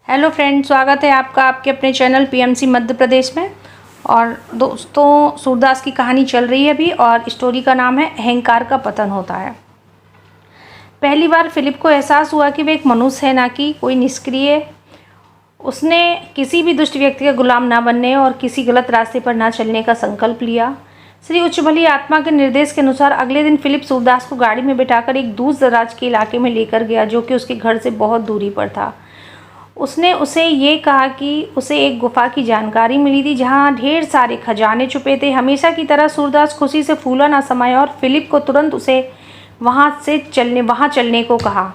Hello friend, स्वागत है आपका आपके अपने चैनल पीएमसी मध्य प्रदेश में। और दोस्तों, सूरदास की कहानी चल रही है अभी और स्टोरी का नाम है अहंकार का पतन होता है। पहली बार फिलिप को एहसास हुआ कि वे एक मनुष्य है, ना कि कोई निष्क्रिय। उसने किसी भी दुष्ट व्यक्ति का गुलाम ना बनने और किसी गलत रास्ते पर ना चलने का संकल्प लिया। श्री उच्च भली आत्मा के निर्देश के अनुसार अगले दिन फिलिप सूरदास को गाड़ी में बिठाकर एक दूर दराज के इलाके में लेकर गया, जो कि उसके घर से बहुत दूरी पर था। उसने उसे ये कहा कि उसे एक गुफा की जानकारी मिली थी जहाँ ढेर सारे खजाने छुपे थे। हमेशा की तरह सूरदास खुशी से फूला ना समाया और फिलिप को तुरंत उसे वहाँ चलने को कहा।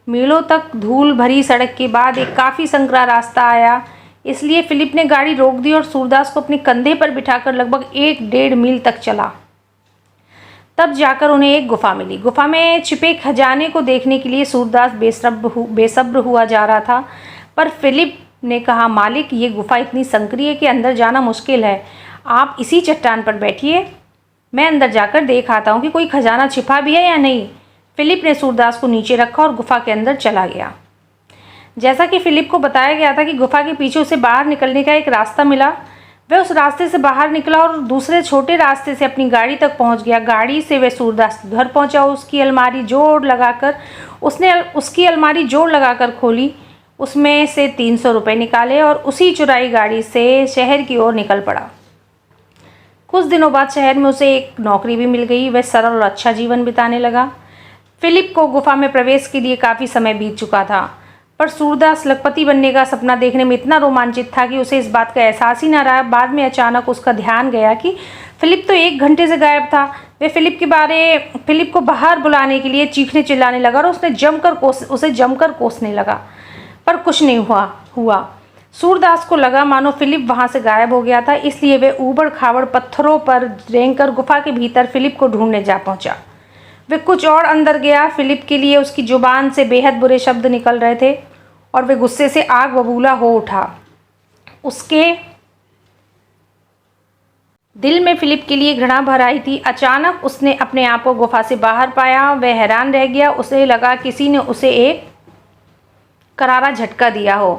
मीलों तक धूल भरी सड़क के बाद एक काफ़ी संकरा रास्ता आया, इसलिए फिलिप ने गाड़ी रोक दी और सूरदास को अपने कंधे पर बिठाकर लगभग 1-1.5 मील तक चला। तब जाकर उन्हें एक गुफा मिली। गुफा में छिपे खजाने को देखने के लिए सूरदास बेसब्र हुआ जा रहा था, पर फिलिप ने कहा, मालिक, ये गुफा इतनी संकरी है कि अंदर जाना मुश्किल है। आप इसी चट्टान पर बैठिए, मैं अंदर जाकर देख आता हूँ कि कोई खजाना छिपा भी है या नहीं। फिलिप ने सूरदास को नीचे रखा और गुफा के अंदर चला गया। जैसा कि फिलिप को बताया गया था कि गुफा के पीछे उसे बाहर निकलने का एक रास्ता मिला। वह उस रास्ते से बाहर निकला और दूसरे छोटे रास्ते से अपनी गाड़ी तक पहुंच गया। गाड़ी से वह सूरदास के घर पहुंचा। उसकी अलमारी जोड़ लगाकर खोली, उसमें से 300 रुपये निकाले और उसी चुराई गाड़ी से शहर की ओर निकल पड़ा। कुछ दिनों बाद शहर में उसे एक नौकरी भी मिल गई। वह सरल और अच्छा जीवन बिताने लगा। फिलिप को गुफा में प्रवेश के लिए काफ़ी समय बीत चुका था, पर सूरदास लखपति बनने का सपना देखने में इतना रोमांचित था कि उसे इस बात का एहसास ही ना रहा। बाद में अचानक उसका ध्यान गया कि फिलिप तो 1 घंटे से गायब था। वह फिलिप को बाहर बुलाने के लिए चीखने चिल्लाने लगा और उसे जमकर कोसने लगा, पर कुछ नहीं हुआ। सूरदास को लगा मानो फिलिप वहाँ से गायब हो गया था, इसलिए वह ऊबड़ खाबड़ पत्थरों पर रेंगकर गुफा के भीतर फिलिप को ढूंढने जा पहुँचा। वह कुछ और अंदर गया। फिलिप के लिए उसकी जुबान से बेहद बुरे शब्द निकल रहे थे और वह गुस्से से आग बबूला हो उठा। उसके दिल में फिलिप के लिए घृणा भर आई थी। अचानक उसने अपने आप को गुफा से बाहर पाया। वह हैरान रह गया। उसे लगा किसी ने उसे एक करारा झटका दिया हो।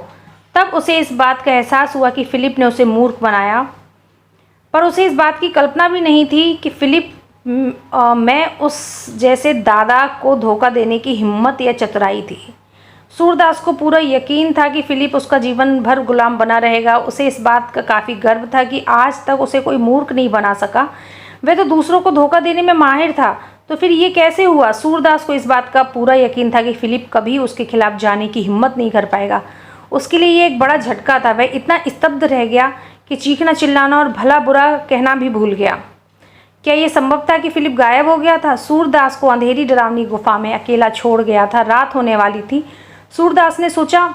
तब उसे इस बात का एहसास हुआ कि फिलिप ने उसे मूर्ख बनाया, पर उसे इस बात की कल्पना भी नहीं थी कि फिलिप में उस जैसे दादा को धोखा देने की हिम्मत या चतुराई थी। सूरदास को पूरा यकीन था कि फिलिप उसका जीवन भर गुलाम बना रहेगा। उसे इस बात का काफ़ी गर्व था कि आज तक उसे कोई मूर्ख नहीं बना सका। वह तो दूसरों को धोखा देने में माहिर था, तो फिर ये कैसे हुआ? सूरदास को इस बात का पूरा यकीन था कि फिलिप कभी उसके खिलाफ जाने की हिम्मत नहीं कर पाएगा। उसके लिए ये एक बड़ा झटका था। वह इतना स्तब्ध रह गया कि चीखना चिल्लाना और भला बुरा कहना भी भूल गया। क्या ये संभव था कि फिलिप गायब हो गया था? सूरदास को अंधेरी डरावनी गुफा में अकेला छोड़ गया था। रात होने वाली थी। सूरदास ने सोचा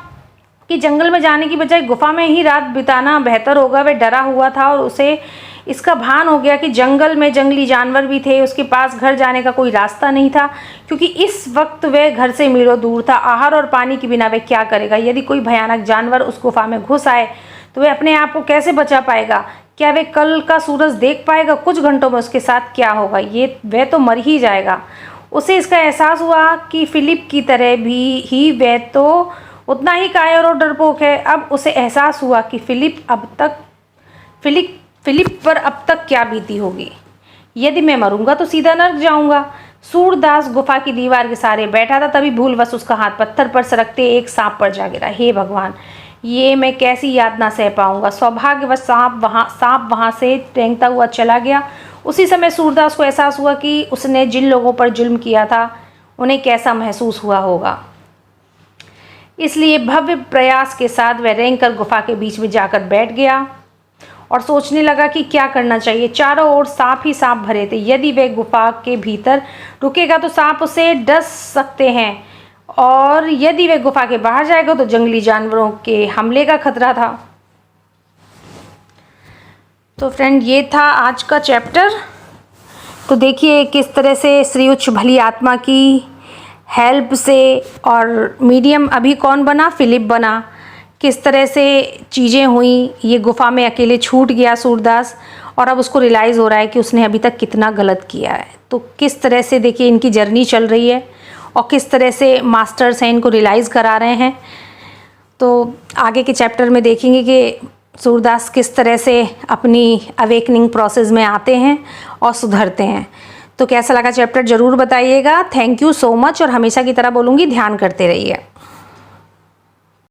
कि जंगल में जाने की बजाय गुफा में ही रात बिताना बेहतर होगा। वह डरा हुआ था और उसे इसका भान हो गया कि जंगल में जंगली जानवर भी थे। उसके पास घर जाने का कोई रास्ता नहीं था, क्योंकि इस वक्त वह घर से मीलों दूर था। आहार और पानी के बिना वह क्या करेगा? यदि कोई भयानक जानवर उस गुफा में घुस आए तो वह अपने आप को कैसे बचा पाएगा? क्या वह कल का सूरज देख पाएगा? कुछ घंटों में उसके साथ क्या होगा? वह तो मर ही जाएगा। उसे इसका एहसास हुआ कि फिलिप की तरह भी वह तो उतना ही कायर और डरपोक है। अब उसे एहसास हुआ कि फिलिप पर अब तक क्या बीती होगी। यदि मैं मरूंगा तो सीधा नर्क जाऊंगा। सूरदास गुफा की दीवार के सहारे बैठा था, तभी भूलवश उसका हाथ पत्थर पर सरकते एक सांप पर जा गिरा। हे भगवान, ये मैं कैसी याद ना सह पाऊंगा। सौभाग्यवश सांप वहाँ से रेंगता हुआ चला गया। उसी समय सूरदास को एहसास हुआ कि उसने जिन लोगों पर जुल्म किया था उन्हें कैसा महसूस हुआ होगा। इसलिए भव्य प्रयास के साथ वह रेंगकर गुफा के बीच में जाकर बैठ गया और सोचने लगा कि क्या करना चाहिए। चारों ओर सांप ही सांप भरे थे। यदि वह गुफा के भीतर रुकेगा तो सांप उसे डस सकते हैं, और यदि वह गुफा के बाहर जाएगा तो जंगली जानवरों के हमले का खतरा था। तो फ्रेंड, ये था आज का चैप्टर। तो देखिए किस तरह से श्री उच्च भली आत्मा की हेल्प से, और मीडियम अभी कौन बना? फिलिप बना। किस तरह से चीज़ें हुई। ये गुफा में अकेले छूट गया सूरदास, और अब उसको रियलाइज़ हो रहा है कि उसने अभी तक कितना गलत किया है। तो किस तरह से देखिए इनकी जर्नी चल रही है और किस तरह से मास्टर्स हैं इनको रियलाइज़ करा रहे हैं। तो आगे के चैप्टर में देखेंगे कि सूरदास किस तरह से अपनी अवेकनिंग प्रोसेस में आते हैं और सुधरते हैं। तो कैसा लगा चैप्टर ज़रूर बताइएगा। थैंक यू सो मच, और हमेशा की तरह बोलूँगी ध्यान करते रहिए।